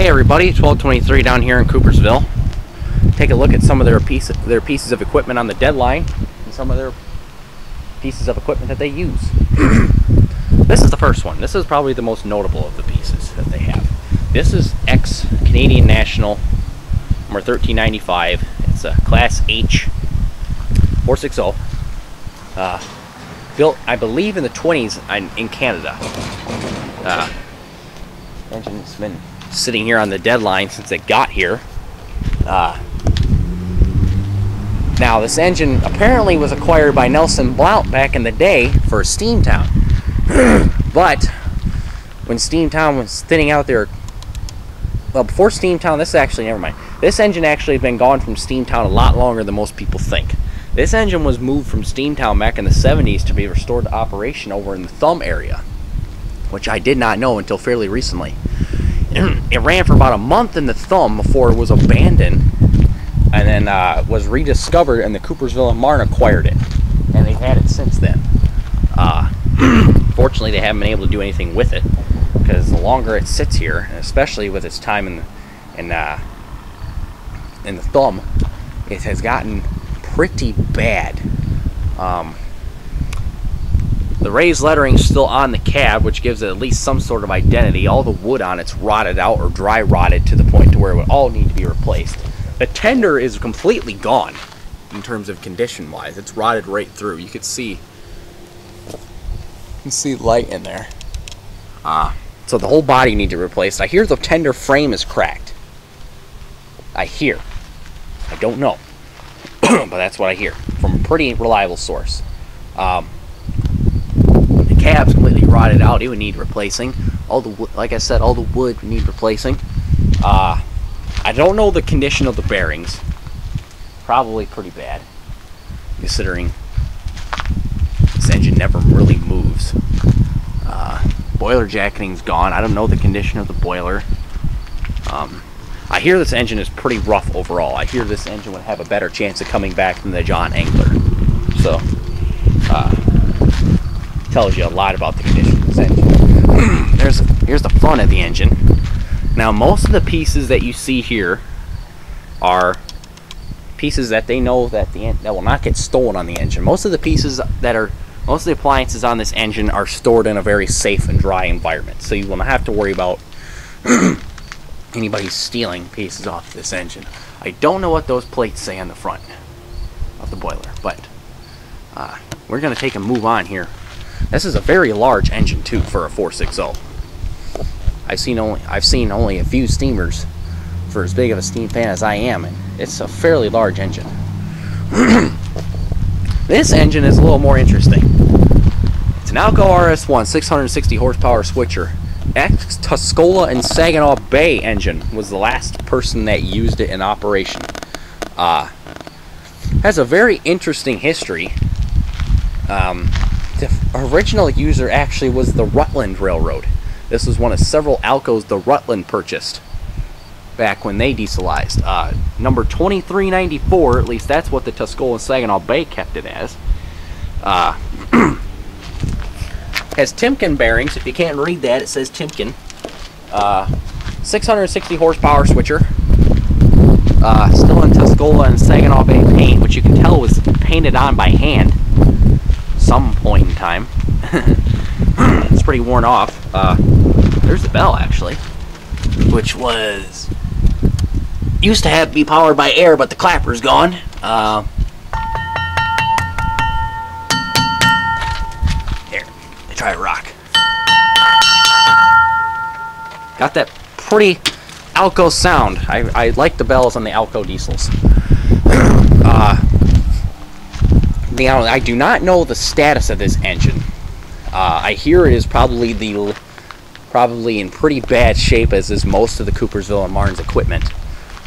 Hey everybody, 1223 down here in Coopersville. Take a look at some of their pieces of equipment on the deadline and some of their pieces of equipment that they use. This is the first one. This is probably the most notable of the pieces that they have. This is ex-Canadian National number 1395. It's a Class H 460. Built, I believe, in the 20s in Canada. Engine's been sitting here on the deadline since it got here. Now, this engine apparently was acquired by Nelson Blount back in the day for Steamtown. But when Steamtown was thinning out their... Well, before Steamtown, this is actually... Never mind. This engine actually had been gone from Steamtown a lot longer than most people think. This engine was moved from Steamtown back in the 70s to be restored to operation over in the Thumb area, which I did not know until fairly recently. It ran for about a month in the Thumb before it was abandoned, and then was rediscovered, and the Coopersville and Marne acquired it, and they've had it since then. Fortunately, they haven't been able to do anything with it, because the longer it sits here, and especially with its time in the Thumb, it has gotten pretty bad. The raised lettering is still on the cab, which gives it at least some sort of identity. All the wood on it's rotted out or dry rotted to the point to where it would all need to be replaced. The tender is completely gone in terms of condition wise. It's rotted right through. You can see light in there. So the whole body needs to be replaced. I hear the tender frame is cracked. I don't know. But that's what I hear from a pretty reliable source. The cab's completely rotted out. It would need replacing. Like I said, all the wood would need replacing. I don't know the condition of the bearings. Probably pretty bad, considering this engine never really moves. Boiler jacketing's gone. I don't know the condition of the boiler. I hear this engine is pretty rough overall. I hear this engine would have a better chance of coming back than the John Angler. So, tells you a lot about the condition of this engine. Here's the front of the engine. Now, most of the pieces that you see here are pieces that they know that that will not get stolen on the engine. Most of the appliances on this engine are stored in a very safe and dry environment, so you will not have to worry about anybody stealing pieces off this engine. I don't know what those plates say on the front of the boiler, but we're going to take a move on here. This is a very large engine too for a 460. I've seen only a few steamers for as big of a steam fan as I am, and it's a fairly large engine. This engine is a little more interesting. It's an Alco RS1 660 horsepower switcher. Ex-Tuscola and Saginaw Bay engine was the last person that used it in operation. Has a very interesting history. The original user actually was the Rutland Railroad. This was one of several Alcos the Rutland purchased back when they dieselized. Number 2394, at least that's what the Tuscola and Saginaw Bay kept it as. Has Timken bearings. If you can't read that, it says Timken. 660 horsepower switcher. Still in Tuscola and Saginaw Bay paint, which you can tell was painted on by hand some point in time. It's pretty worn off. There's the bell, actually, which used to be powered by air, but the clapper's gone. Here, try a rock. Got that pretty Alco sound. I like the bells on the Alco diesels. I do not know the status of this engine. I hear it is probably in pretty bad shape, as is most of the Coopersville and Marne's equipment.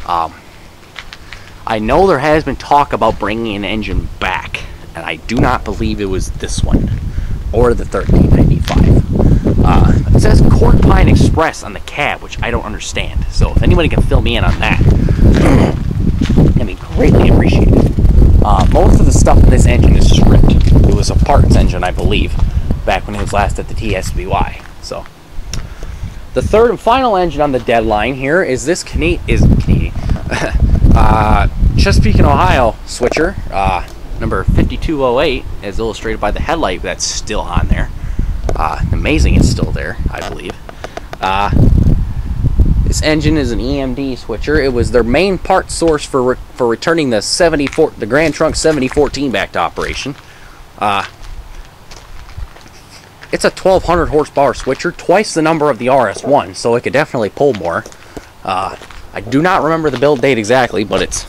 I know there has been talk about bringing an engine back, and I do not believe it was this one or the 1395. It says Cork Pine Express on the cab, which I don't understand. So if anybody can fill me in on that, that'd be greatly appreciated. Most of the stuff in this engine is stripped. It was a parts engine, I believe, back when it was last at the TSBY. So the third and final engine on the deadline here is this Canadian Chesapeake and Ohio switcher, number 5208, as illustrated by the headlight that's still on there. Amazing it's still there, I believe. This engine is an EMD switcher. It was their main part source for returning the Grand Trunk 7014 back to operation. It's a 1200 horsepower switcher, twice the number of the RS1, so it could definitely pull more. I do not remember the build date exactly, but it's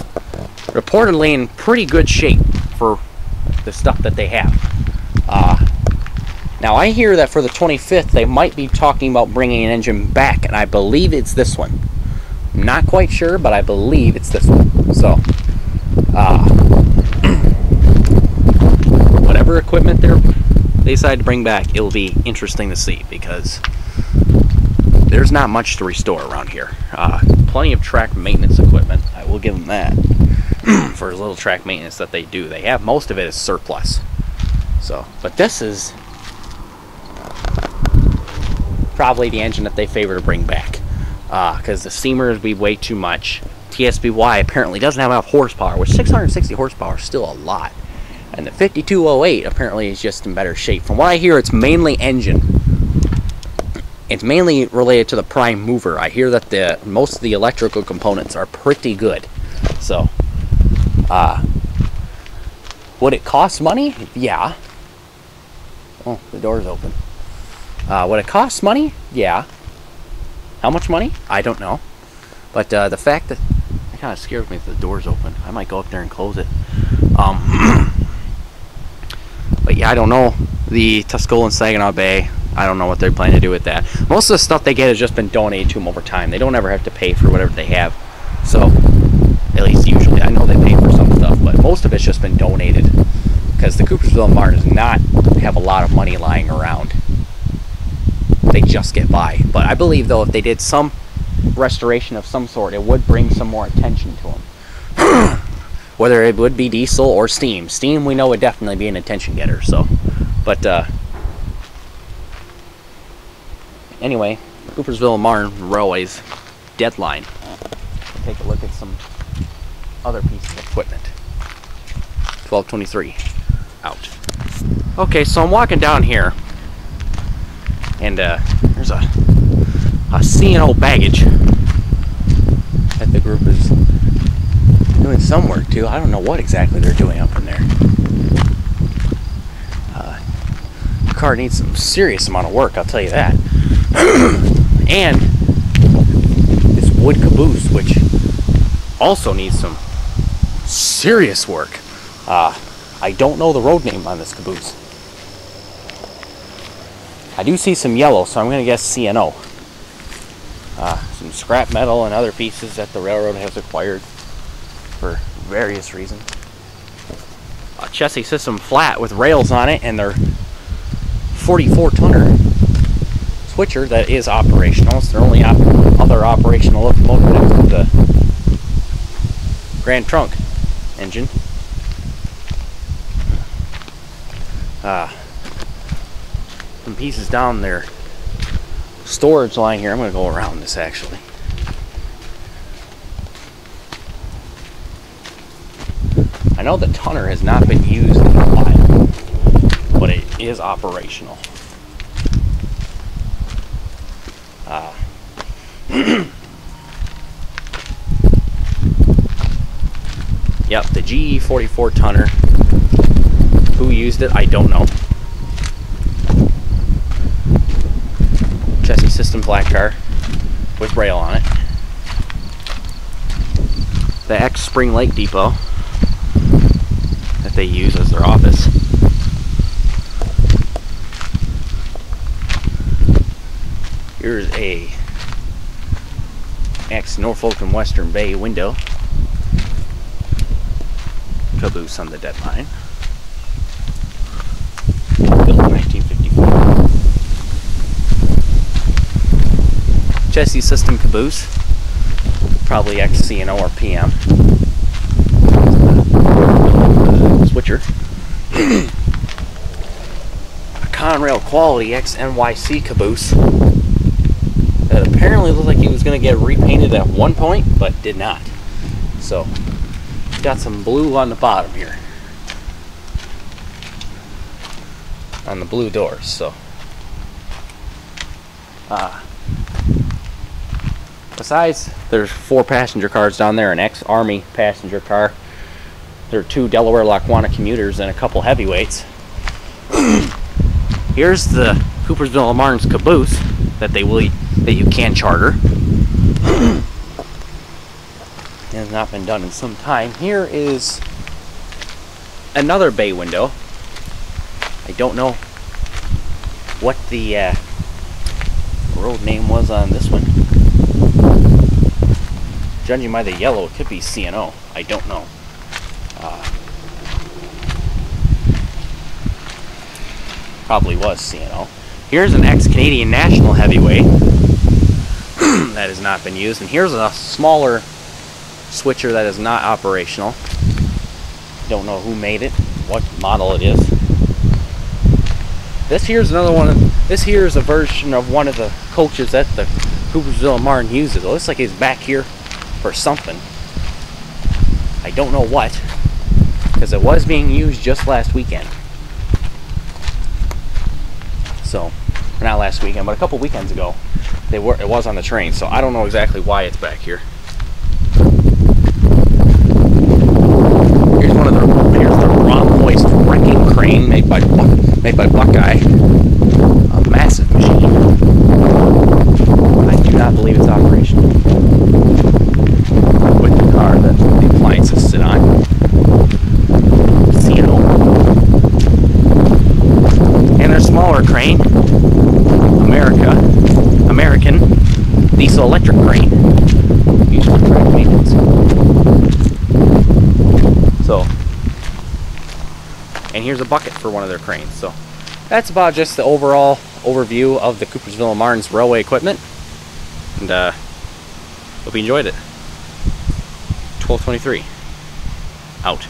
reportedly in pretty good shape for the stuff that they have. Now I hear that for the 25th they might be talking about bringing an engine back, and I believe it's this one. I'm not quite sure, but I believe it's this one. So, whatever equipment they decide to bring back, it'll be interesting to see, because there's not much to restore around here. Plenty of track maintenance equipment, I will give them that. For as little track maintenance that they do, they have most of it as surplus. So, but this is probably the engine that they favor to bring back, because the steamer would be way too much. TSBY apparently doesn't have enough horsepower, which 660 horsepower is still a lot. And the 5208 apparently is just in better shape. From what I hear, it's mainly engine. It's mainly related to the prime mover. I hear that most of the electrical components are pretty good. So, would it cost money? Yeah. Oh, the door's open. Would it cost money? Yeah. How much money? I don't know. But the fact that it kind of scares me if the door's open. I might go up there and close it. But yeah, I don't know. The Tuscola and Saginaw Bay, I don't know what they're planning to do with that. Most of the stuff they get has just been donated to them over time. They don't ever have to pay for whatever they have. So, at least usually. I know they pay for some stuff, but most of it's just been donated. Because the Coopersville and Marne does not have a lot of money lying around. They just get by. But I believe, though, if they did some restoration of some sort, it would bring some more attention to them. Whether it would be diesel or steam. Steam, we know, would definitely be an attention getter. So, but anyway, Coopersville and Marne Railway's deadline. We'll take a look at some other pieces of equipment. 1223 out. Okay, so I'm walking down here, and there's a C&O baggage that the group is doing some work to. I don't know what exactly they're doing up in there. The car needs some serious amount of work, I'll tell you that. And this wood caboose, which also needs some serious work. I don't know the road name on this caboose. I do see some yellow, so I'm going to guess C&O. Some scrap metal and other pieces that the railroad has acquired for various reasons. A chassis system flat with rails on it, and their 44-tonner switcher that is operational. It's their only other operational locomotive next to the Grand Trunk engine. Some pieces down their storage line here. I'm going to go around this actually. I know the tonner has not been used in a while, but it is operational. Yep, the GE 44 tonner. Who used it? I don't know. Chassis system flat car with rail on it. The X Spring Lake Depot that they use as their office. Here's a X Norfolk and Western Bay window caboose on the deadline. Built in 1954. Chassis system caboose, probably XC&O or PM. Switcher. A Conrail quality XNYC caboose that apparently looked like it was going to get repainted at one point, but did not. So, got some blue on the bottom here. On the blue doors, so. Besides, there's 4 passenger cars down there, an ex-Army passenger car. There are 2 Delaware Lackawanna commuters and a couple heavyweights. Here's the Coopersville and Marne's caboose that you can charter. It has not been done in some time. Here is another bay window. I don't know what the road name was on this one. Judging by the yellow, it could be CNO. I don't know. Probably was CNO. Here's an ex-Canadian National heavyweight that has not been used, and here's a smaller switcher that is not operational. Don't know who made it, what model it is. This here's another one. This here is a version of one of the coaches that the Coopersville and Marne uses. It looks like it's back here for something. I don't know what, because it was being used just last weekend. So, not last weekend, but a couple weekends ago, it was on the train. So I don't know exactly why it's back here. Here's the raw moist wrecking crane made by Buckeye. A massive machine. I do not believe it's operational. With the car that the appliances sit on. CNO. And their smaller crane, American diesel electric crane, used for track maintenance. So, and here's a bucket for one of their cranes. So, that's about just the overall overview of the Coopersville and Marne's railway equipment. And hope you enjoyed it. 12:23. Out.